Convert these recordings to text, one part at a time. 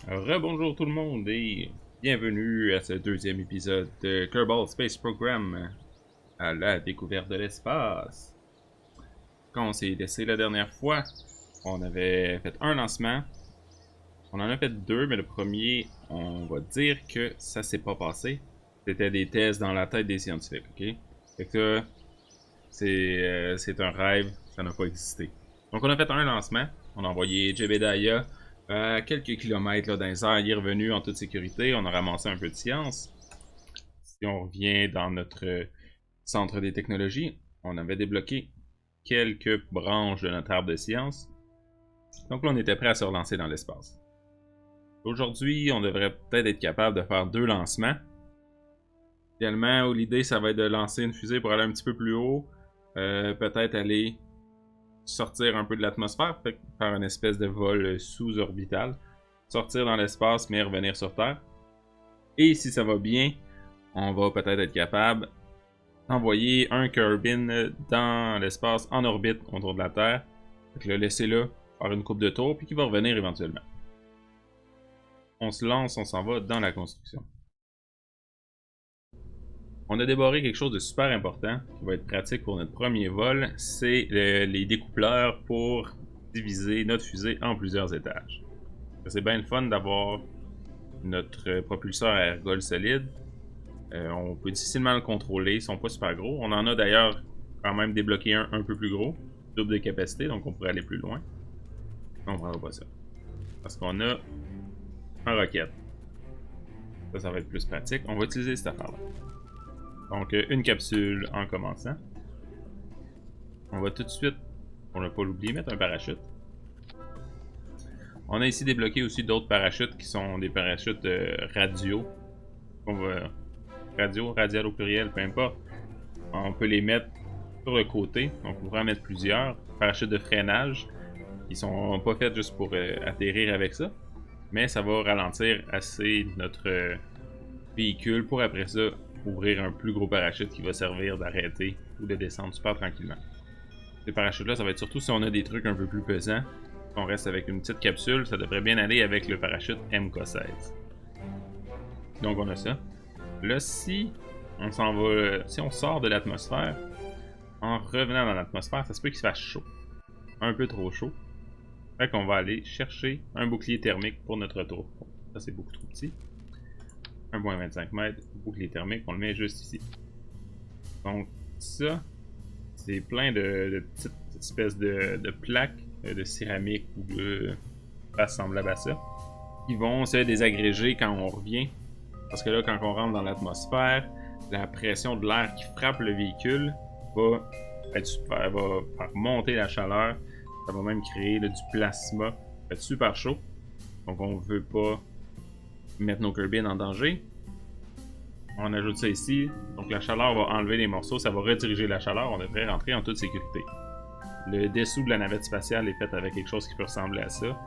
Rebonjour tout le monde et bienvenue à ce deuxième épisode de Kerbal Space Program à la découverte de l'espace. Quand on s'est laissé la dernière fois, on avait fait un lancement. On en a fait deux, mais le premier, on va dire que ça s'est pas passé. C'était des tests dans la tête des scientifiques, ok? Fait que ça, c'est un rêve, ça n'a pas existé. Donc on a fait un lancement, on a envoyé Jebediah à quelques kilomètres là, dans les airs, il est revenu en toute sécurité, on a ramassé un peu de science. Si on revient dans notre centre des technologies, on avait débloqué quelques branches de notre arbre de science. Donc là on était prêt à se relancer dans l'espace. Aujourd'hui, on devrait peut-être être capable de faire deux lancements. Idéalement, où l'idée ça va être de lancer une fusée pour aller un petit peu plus haut, peut-être aller sortir un peu de l'atmosphère, faire une espèce de vol sous-orbital, sortir dans l'espace mais revenir sur Terre. Et si ça va bien, on va peut-être être capable d'envoyer un Kerbin dans l'espace en orbite autour de la Terre, le laisser là, faire une coupe de tour, puis qui va revenir éventuellement. On se lance, on s'en va dans la construction. On a débarré quelque chose de super important qui va être pratique pour notre premier vol, c'est les découpleurs pour diviser notre fusée en plusieurs étages. C'est bien le fun d'avoir notre propulseur à ergol solide. On peut difficilement le contrôler, ils sont pas super gros. On en a d'ailleurs quand même débloqué un peu plus gros, double de capacité, donc on pourrait aller plus loin. On ne prendra pas ça. Parce qu'on a un roquette. Ça va être plus pratique. On va utiliser cette affaire-là. Donc, une capsule en commençant. On va tout de suite, pour ne pas l'oublier, mettre un parachute. On a ici débloqué aussi d'autres parachutes qui sont des parachutes radio. On va, radial au pluriel, peu importe. On peut les mettre sur le côté, donc on pourrait en mettre plusieurs. Parachutes de freinage, qui sont pas faits juste pour atterrir avec ça, mais ça va ralentir assez notre véhicule pour après ça ouvrir un plus gros parachute qui va servir d'arrêter ou de descendre super tranquillement. Ces parachutes-là, ça va être surtout si on a des trucs un peu plus pesants. On reste avec une petite capsule, ça devrait bien aller avec le parachute MK16. Donc on a ça. Là, si on s'en va, si on sort de l'atmosphère, en revenant dans l'atmosphère, ça se peut qu'il se fasse chaud. Un peu trop chaud. Fait qu'on va aller chercher un bouclier thermique pour notre retour. Ça, c'est beaucoup trop petit. 1.25 m, bouclier thermique, on le met juste ici. Donc, ça, c'est plein de petites espèces de plaques de céramique ou de passe semblable à ça, qui vont se désagréger quand on revient. Parce que là, quand on rentre dans l'atmosphère, la pression de l'air qui frappe le véhicule va faire monter la chaleur. Ça va même créer du plasma. Ça va être super chaud. Donc on veut pas mettre nos Kerbin en danger. On ajoute ça ici. Donc la chaleur va enlever les morceaux. Ça va rediriger la chaleur. On devrait rentrer en toute sécurité. Le dessous de la navette spatiale est fait avec quelque chose qui peut ressembler à ça.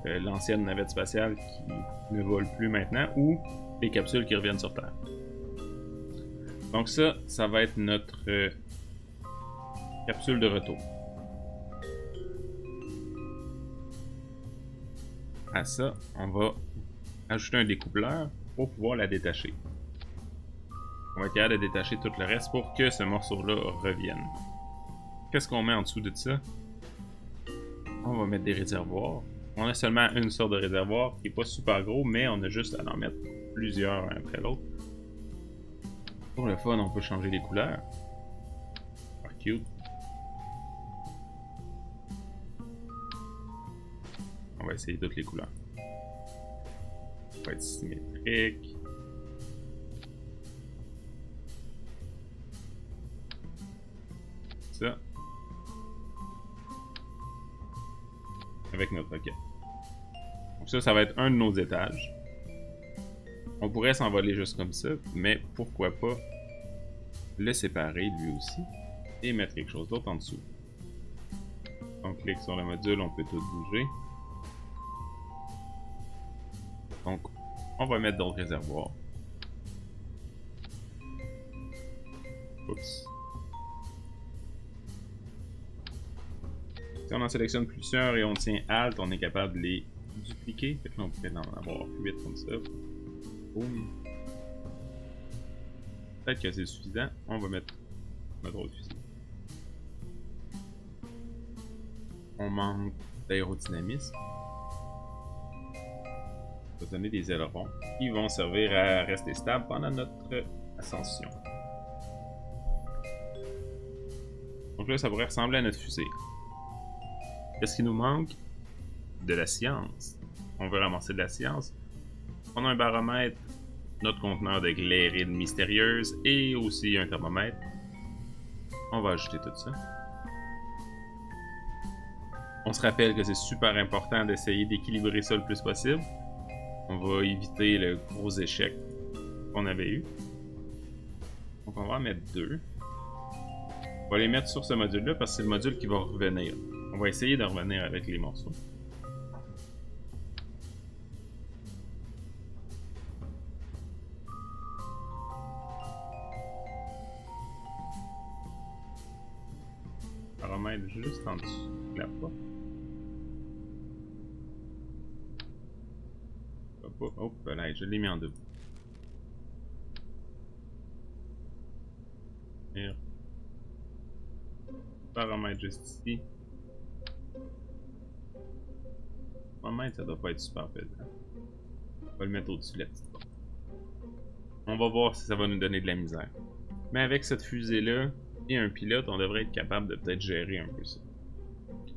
L'ancienne navette spatiale qui ne vole plus maintenant, ou les capsules qui reviennent sur Terre. Donc ça va être notre capsule de retour. À ça, on va ajouter un découpleur pour pouvoir la détacher. On va être capable de détacher tout le reste pour que ce morceau-là revienne. Qu'est-ce qu'on met en dessous de ça? On va mettre des réservoirs. On a seulement une sorte de réservoir qui n'est pas super gros, mais on a juste à en mettre plusieurs un après l'autre. Pour le fun, on peut changer les couleurs. Ah, cute. On va essayer toutes les couleurs. Ça va être symétrique. Ça. Avec notre roquette. Donc ça va être un de nos étages. On pourrait s'envoler juste comme ça, mais pourquoi pas le séparer lui aussi et mettre quelque chose d'autre en dessous. On clique sur le module, on peut tout bouger. Donc, on va mettre d'autres réservoirs. Oups. Si on en sélectionne plusieurs et on tient Alt, on est capable de les dupliquer. Fait que là, on pourrait en avoir 8 comme ça. Boum. Peut-être que c'est suffisant. On va mettre notre autre fusil. On manque d'aérodynamisme. Ça va donner des ailerons qui vont servir à rester stable pendant notre ascension. Donc là, ça pourrait ressembler à notre fusée. Qu'est-ce qui nous manque? De la science. On veut ramasser de la science. On a un baromètre, notre conteneur de glérine mystérieuse et aussi un thermomètre. On va ajouter tout ça. On se rappelle que c'est super important d'essayer d'équilibrer ça le plus possible. On va éviter le gros échec qu'on avait eu. Donc on va en mettre 2. On va les mettre sur ce module-là parce que c'est le module qui va revenir. On va essayer de revenir avec les morceaux. Paramètre juste en dessous de la porte. Hop, là, je l'ai mis en debout. Paramètre juste ici. Paramètre, ça doit pas être super pesant. On va le mettre au-dessus de la petite porte. On va voir si ça va nous donner de la misère. Mais avec cette fusée-là et un pilote, on devrait être capable de peut-être gérer un peu ça.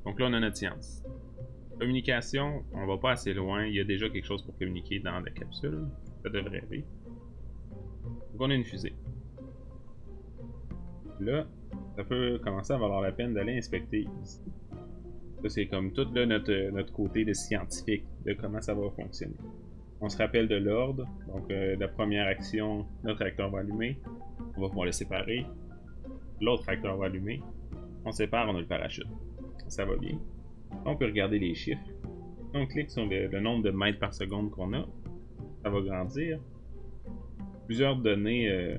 Donc là, on a notre science. Communication, on va pas assez loin. Il y a déjà quelque chose pour communiquer dans la capsule. Ça devrait aller. Donc on a une fusée. Là, ça peut commencer à valoir la peine d'aller inspecter ici. Ça, c'est comme tout là, notre côté de scientifique, de comment ça va fonctionner. On se rappelle de l'ordre. Donc, la première action, notre réacteur va allumer. On va pouvoir le séparer. L'autre réacteur va allumer. On sépare, on a le parachute. Ça va bien. On peut regarder les chiffres. Si on clique sur le nombre de mètres par seconde qu'on a, ça va grandir. Plusieurs données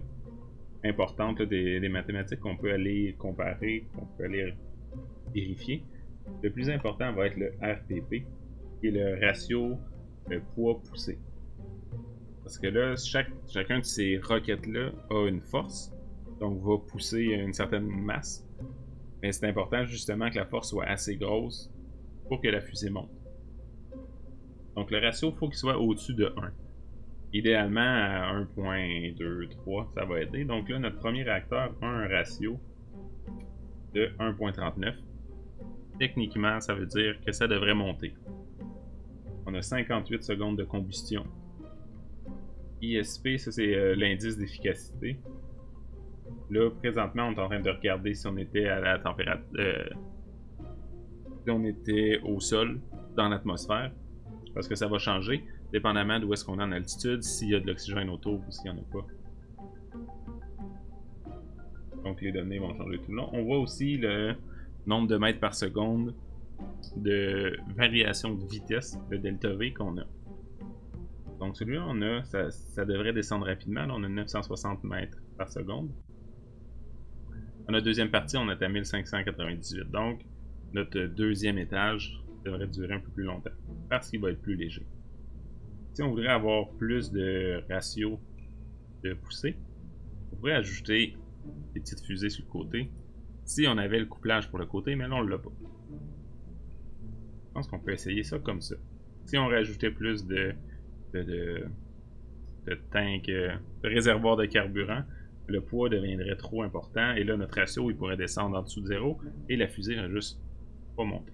importantes là, des mathématiques qu'on peut aller comparer, qu'on peut aller vérifier. Le plus important va être le RPP, qui est le ratio poids-poussée. Parce que là, chacun de ces roquettes-là a une force, donc va pousser une certaine masse. Mais c'est important justement que la force soit assez grosse pour que la fusée monte. Donc le ratio, il faut qu'il soit au-dessus de 1. Idéalement à 1.23, ça va aider. Donc là, notre premier réacteur a un ratio de 1.39. Techniquement, ça veut dire que ça devrait monter. On a 58 secondes de combustion. ISP, ça c'est l'indice d'efficacité. Là, présentement, on est en train de regarder si on était à la température... si on était au sol, dans l'atmosphère. Parce que ça va changer, dépendamment d'où est-ce qu'on est en altitude, s'il y a de l'oxygène autour ou s'il n'y en a pas. Donc les données vont changer tout le long. On voit aussi le nombre de mètres par seconde de variation de vitesse, le delta V qu'on a. Donc celui-là, on a, ça devrait descendre rapidement. Là, on a 960 mètres par seconde. Dans notre deuxième partie, on est à 1598. Donc notre deuxième étage devrait durer un peu plus longtemps parce qu'il va être plus léger. Si on voudrait avoir plus de ratio de poussée, on pourrait ajouter des petites fusées sur le côté. Si on avait le couplage pour le côté, mais là on l'a pas. Je pense qu'on peut essayer ça comme ça. Si on rajoutait plus de tanks, de réservoirs de carburant, le poids deviendrait trop important et là notre ratio il pourrait descendre en dessous de 0 et la fusée va juste pas monter.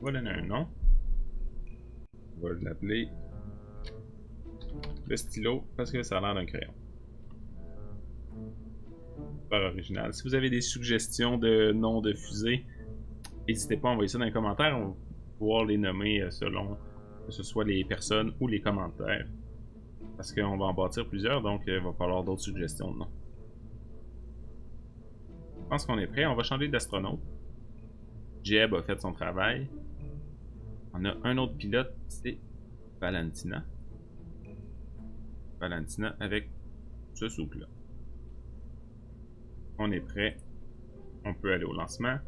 On va donner un nom. On va l'appeler le stylo parce que ça a l'air d'un crayon. Super original. Si vous avez des suggestions de noms de fusées, n'hésitez pas à envoyer ça dans les commentaires. On va pouvoir les nommer selon que ce soit les personnes ou les commentaires. Parce qu'on va en bâtir plusieurs, donc il va falloir d'autres suggestions de noms. Je pense qu'on est prêt. On va changer d'astronaute. Jeb a fait son travail. On a un autre pilote, c'est Valentina. Valentina avec ce souple-là. On est prêt. On peut aller au lancement.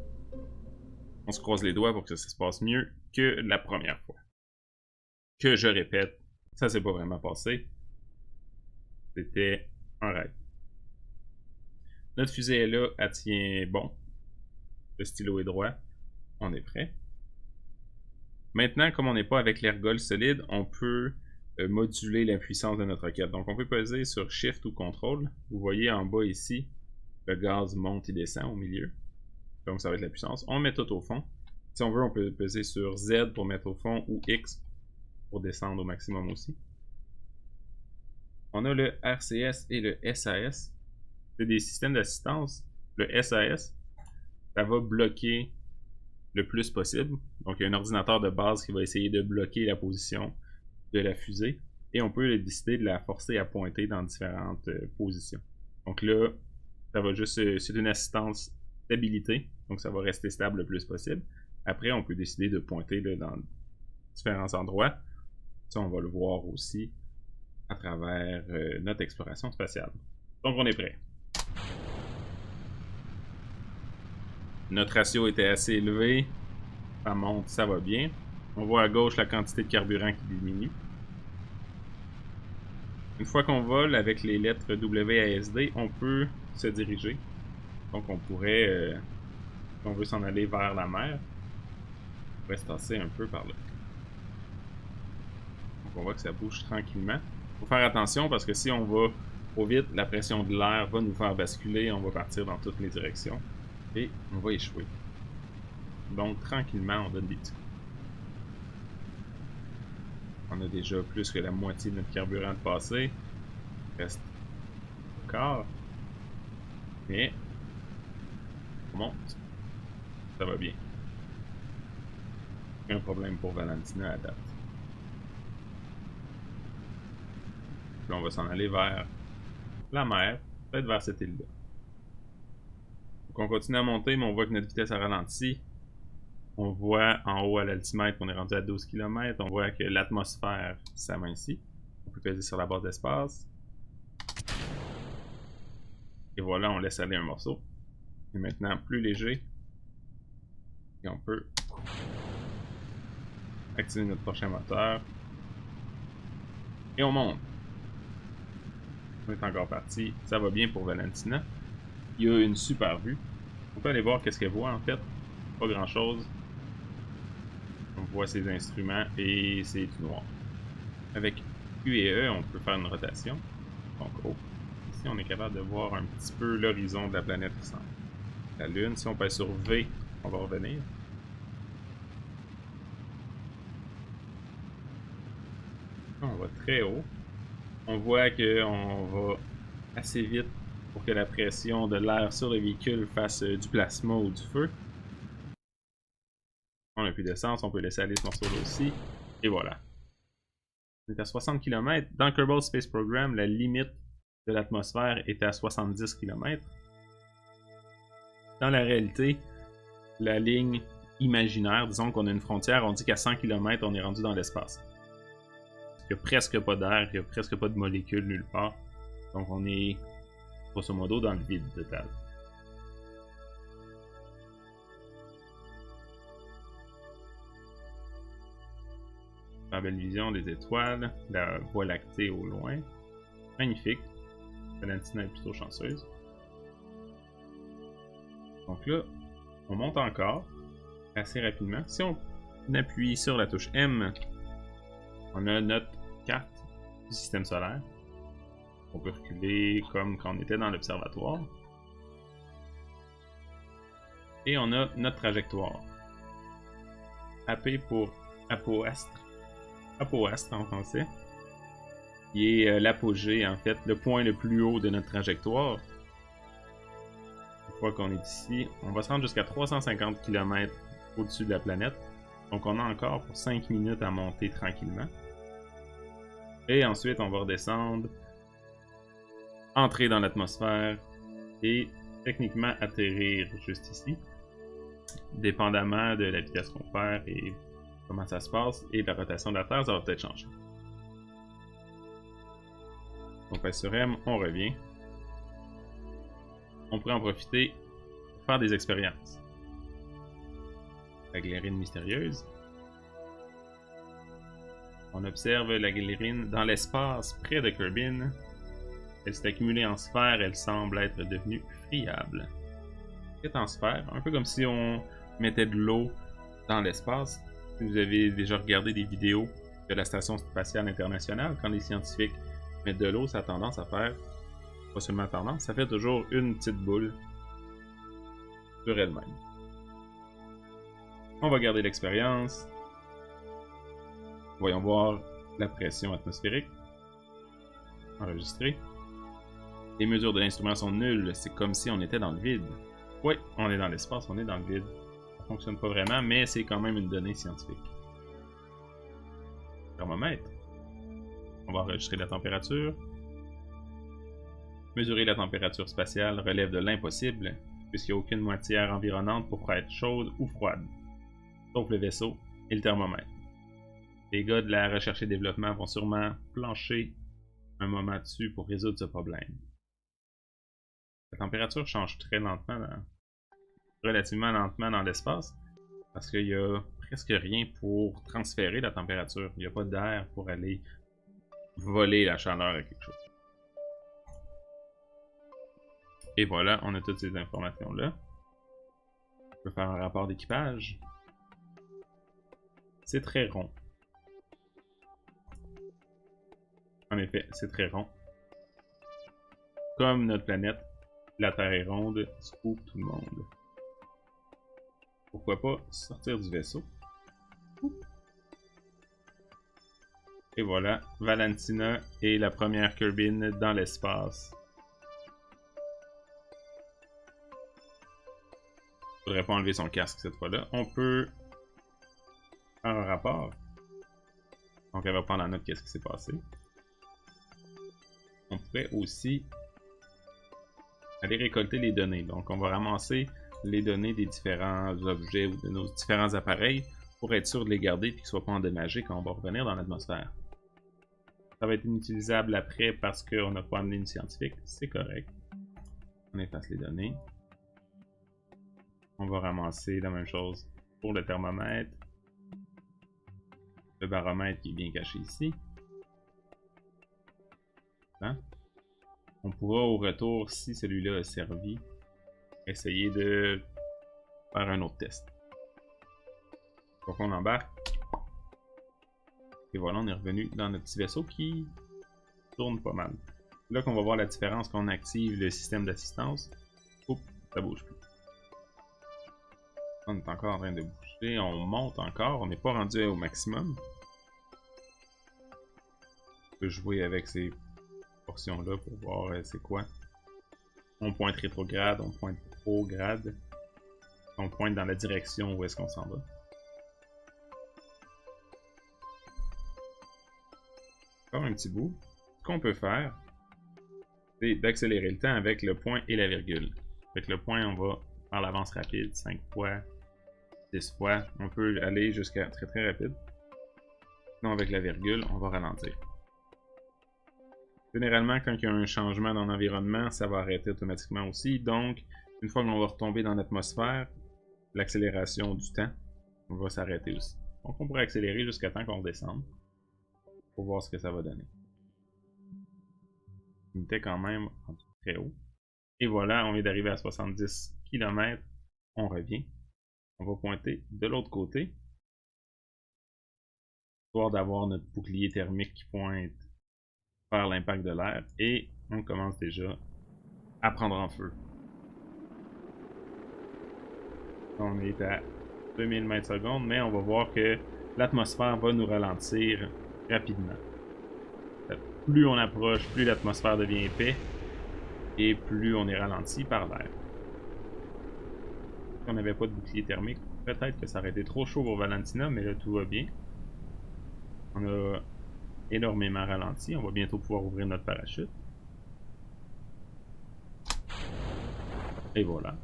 On se croise les doigts pour que ça se passe mieux que la première fois. Que je répète, ça s'est pas vraiment passé. C'était un rêve. Notre fusée est là, elle tient bon. Le stylo est droit. On est prêt. Maintenant, comme on n'est pas avec l'ergol solide, on peut moduler la puissance de notre roquette. Donc on peut peser sur Shift ou CTRL. Vous voyez en bas ici, le gaz monte et descend au milieu. Donc ça va être la puissance. On met tout au fond. Si on veut, on peut peser sur Z pour mettre au fond ou X pour descendre au maximum aussi. On a le RCS et le SAS. C'est des systèmes d'assistance. Le SAS, ça va bloquer le plus possible. Donc il y a un ordinateur de base qui va essayer de bloquer la position de la fusée. Et on peut décider de la forcer à pointer dans différentes positions. Donc là, ça va juste, c'est une assistance stabilité. Donc ça va rester stable le plus possible. Après, on peut décider de pointer là, dans différents endroits. Ça, on va le voir aussi à travers notre exploration spatiale. Donc on est prêt. Notre ratio était assez élevé. Ça monte, ça va bien. On voit à gauche la quantité de carburant qui diminue. Une fois qu'on vole avec les lettres WASD, on peut se diriger. Donc on pourrait, si on veut s'en aller vers la mer, on pourrait se tasser un peu par là. Donc on voit que ça bouge tranquillement. Il faut faire attention parce que si on va trop vite, la pression de l'air va nous faire basculer, on va partir dans toutes les directions et on va échouer. Donc tranquillement, on donne des petits coups. On a déjà plus que la moitié de notre carburant de passé. Il reste encore. Mais on monte. Ça va bien. Aucun problème pour Valentina à date. Là, on va s'en aller vers la mer, peut-être vers cette île-là. Donc on continue à monter, mais on voit que notre vitesse a ralenti. On voit en haut à l'altimètre qu'on est rendu à 12 km. On voit que l'atmosphère s'amincit. On peut peser sur la barre d'espace. Et voilà, on laisse aller un morceau. Et maintenant, plus léger. Et on peut activer notre prochain moteur. Et on monte. On est encore parti. Ça va bien pour Valentina. Il y a une super vue. On peut aller voir qu'est-ce qu'elle voit en fait. Pas grand chose. On voit ses instruments et c'est tout noir. Avec Q et E, on peut faire une rotation. Donc, oh, ici, on est capable de voir un petit peu l'horizon de la planète qui s'en va. La Lune, si on pèse sur V, on va revenir. On va très haut. On voit qu'on va assez vite pour que la pression de l'air sur le véhicule fasse du plasma ou du feu. On n'a plus d'essence, on peut laisser aller ce morceau-là aussi. Et voilà. On est à 60 km. Dans Kerbal Space Program, la limite de l'atmosphère est à 70 km. Dans la réalité, la ligne imaginaire, disons qu'on a une frontière, on dit qu'à 100 km, on est rendu dans l'espace. Il n'y a presque pas d'air, il n'y a presque pas de molécules nulle part. Donc on est, grosso modo, dans le vide total. La belle vision des étoiles, la voie lactée au loin. Magnifique. Valentina est plutôt chanceuse. Donc là, on monte encore assez rapidement. Si on appuie sur la touche M, on a notre carte du système solaire. On peut reculer comme quand on était dans l'observatoire. Et on a notre trajectoire. AP pour apoastre. Apoastre en français. Qui est l'apogée, en fait, le point le plus haut de notre trajectoire. Une fois qu'on est ici, on va se rendre jusqu'à 350 km au-dessus de la planète. Donc on a encore pour 5 minutes à monter tranquillement. Et ensuite, on va redescendre, entrer dans l'atmosphère et techniquement atterrir juste ici. Dépendamment de la vitesse qu'on perd et comment ça se passe et de la rotation de la Terre, ça va peut-être changer. On passe sur M, on revient. On pourrait en profiter pour faire des expériences. Avec les rines mystérieuses. On observe la Glérine dans l'espace près de Kerbin. Elle s'est accumulée en sphère, elle semble être devenue friable. C'est en sphère, un peu comme si on mettait de l'eau dans l'espace. Si vous avez déjà regardé des vidéos de la Station Spatiale Internationale, quand les scientifiques mettent de l'eau, ça a tendance à faire, pas seulement tendance, ça fait toujours une petite boule sur elle-même. On va garder l'expérience. Voyons voir la pression atmosphérique. Enregistré. Les mesures de l'instrument sont nulles, c'est comme si on était dans le vide. Oui, on est dans l'espace, on est dans le vide. Ça fonctionne pas vraiment, mais c'est quand même une donnée scientifique. Thermomètre. On va enregistrer la température. Mesurer la température spatiale relève de l'impossible, puisqu'il n'y a aucune matière environnante pour être chaude ou froide, sauf le vaisseau et le thermomètre. Les gars de la recherche et développement vont sûrement plancher un moment dessus pour résoudre ce problème. La température change très lentement, relativement lentement dans l'espace, parce qu'il y a presque rien pour transférer la température. Il n'y a pas d'air pour aller voler la chaleur à quelque chose. Et voilà, on a toutes ces informations-là. Je peux faire un rapport d'équipage. C'est très rond. En effet, c'est très rond. Comme notre planète, la Terre est ronde, scoop tout le monde. Pourquoi pas sortir du vaisseau? Et voilà, Valentina est la première Kerbin dans l'espace. Faudrait pas enlever son casque cette fois-là. On peut faire un rapport. Donc elle va prendre en note qu'est-ce qui s'est passé. On pourrait aussi aller récolter les données. Donc on va ramasser les données des différents objets ou de nos différents appareils pour être sûr de les garder et qu'ils ne soient pas endommagés quand on va revenir dans l'atmosphère. Ça va être inutilisable après parce qu'on n'a pas amené une scientifique. C'est correct. On efface les données. On va ramasser la même chose pour le thermomètre. Le baromètre qui est bien caché ici. Hein? On pourra au retour, si celui-là a servi, essayer de faire un autre test. Donc on embarque. Et voilà, on est revenu dans notre petit vaisseau qui tourne pas mal. Là qu'on va voir la différence quand on active le système d'assistance. Oups, ça bouge plus. On est encore en train de bouger, on monte encore, on n'est pas rendu au maximum. On peut jouer avec ces portions-là pour voir c'est quoi. On pointe rétrograde, on pointe prograde. On pointe dans la direction où est-ce qu'on s'en va. Encore un petit bout. Ce qu'on peut faire, c'est d'accélérer le temps avec le point et la virgule. Avec le point, on va faire l'avance rapide, 5 fois, 10 fois. On peut aller jusqu'à très très rapide. Sinon, avec la virgule, on va ralentir. Généralement, quand il y a un changement dans l'environnement, ça va arrêter automatiquement aussi. Donc, une fois qu'on va retomber dans l'atmosphère, l'accélération du temps va s'arrêter aussi. Donc, on pourrait accélérer jusqu'à temps qu'on redescende pour voir ce que ça va donner. On était quand même très haut. Et voilà, on vient d'arriver à 70 km. On revient. On va pointer de l'autre côté. Histoire d'avoir notre bouclier thermique qui pointe vers l'impact de l'air. Et on commence déjà à prendre en feu. On est à 2000 mètres secondes, mais on va voir que l'atmosphère va nous ralentir rapidement. Plus on approche, plus l'atmosphère devient épais et plus on est ralenti par l'air. Si on n'avait pas de bouclier thermique, peut-être que ça aurait été trop chaud pour Valentina, mais là tout va bien. On a énormément ralenti, on va bientôt pouvoir ouvrir notre parachute. Et voilà.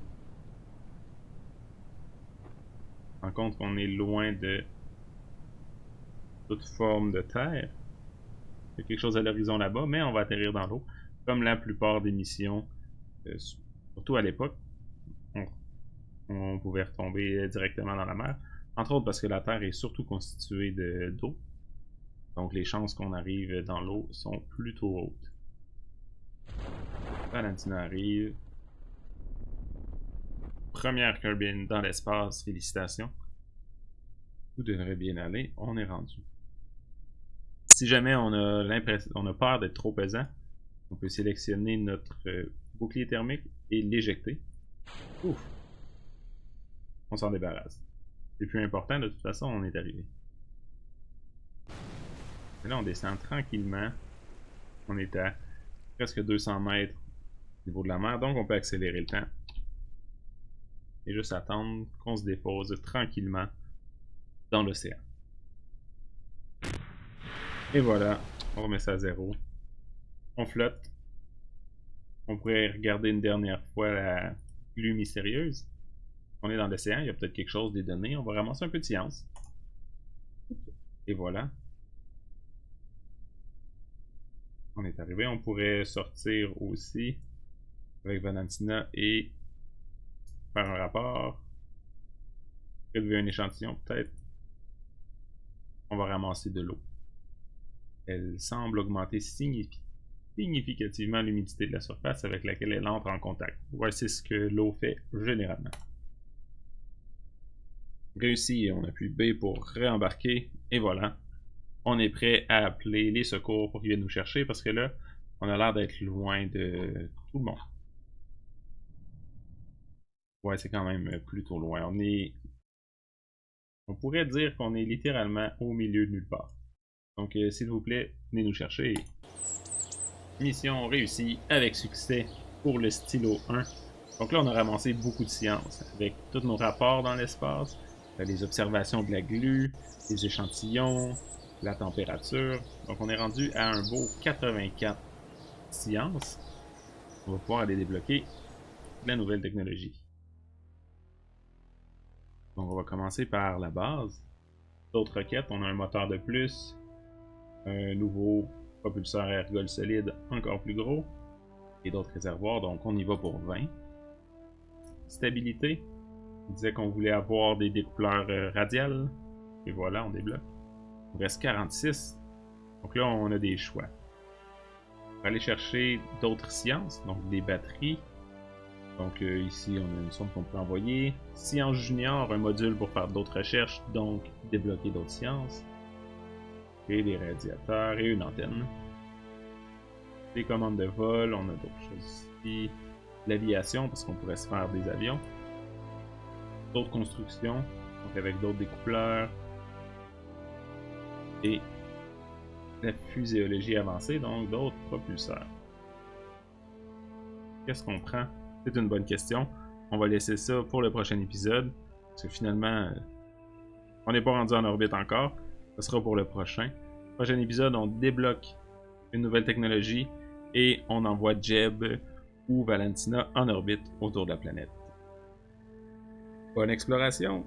On se rend compte qu'on est loin de toute forme de terre. Il y a quelque chose à l'horizon là-bas, mais on va atterrir dans l'eau. Comme la plupart des missions, surtout à l'époque, on pouvait retomber directement dans la mer. Entre autres parce que la Terre est surtout constituée d'eau. Donc les chances qu'on arrive dans l'eau sont plutôt hautes. Valentina arrive. Première turbine dans l'espace, félicitations. Tout devrait bien aller, on est rendu. Si jamais on a peur d'être trop pesant, on peut sélectionner notre bouclier thermique et l'éjecter. Ouf! On s'en débarrasse. C'est plus important, de toute façon, on est arrivé. Et là, on descend tranquillement. On est à presque 200 mètres au niveau de la mer, donc on peut accélérer le temps. Et juste attendre qu'on se dépose tranquillement dans l'océan. Et voilà, on remet ça à zéro. On flotte. On pourrait regarder une dernière fois la glu mystérieuse. On est dans l'océan, il y a peut-être quelque chose des données. On va ramasser un peu de science. Et voilà. On est arrivé. On pourrait sortir aussi avec Valentina et faire un rapport. Prélever un échantillon, peut-être. On va ramasser de l'eau. Elle semble augmenter significativement l'humidité de la surface avec laquelle elle entre en contact. Voici ce que l'eau fait généralement. Réussi, on appuie B pour réembarquer, et voilà. On est prêt à appeler les secours pour qu'ils viennent nous chercher, parce que là, on a l'air d'être loin de tout le monde. Ouais, c'est quand même plutôt loin. On pourrait dire qu'on est littéralement au milieu de nulle part. Donc, s'il vous plaît, venez nous chercher. Mission réussie avec succès pour le stylo 1. Donc là, on a ramassé beaucoup de science avec tous nos rapports dans l'espace, les observations de la glu, les échantillons, la température. Donc on est rendu à un beau 84 sciences. On va pouvoir aller débloquer la nouvelle technologie. Donc on va commencer par la base. D'autres requêtes, on a un moteur de plus, un nouveau propulseur à ergol solide encore plus gros, et d'autres réservoirs, donc on y va pour 20. Stabilité, on disait qu'on voulait avoir des découpleurs radiales, et voilà, on débloque. Il reste 46, donc là on a des choix. On va aller chercher d'autres sciences, donc des batteries. Donc ici on a une sonde qu'on peut envoyer. Science junior, un module pour faire d'autres recherches, donc débloquer d'autres sciences. Et des radiateurs et une antenne. Des commandes de vol, on a d'autres choses ici. L'aviation, parce qu'on pourrait se faire des avions. D'autres constructions, donc avec d'autres découpleurs. Et la fuséologie avancée, donc d'autres propulseurs. Qu'est-ce qu'on prend? C'est une bonne question. On va laisser ça pour le prochain épisode. Parce que finalement, on n'est pas rendu en orbite encore. Ce sera pour le prochain. Prochain épisode, on débloque une nouvelle technologie et on envoie Jeb ou Valentina en orbite autour de la planète. Bonne exploration!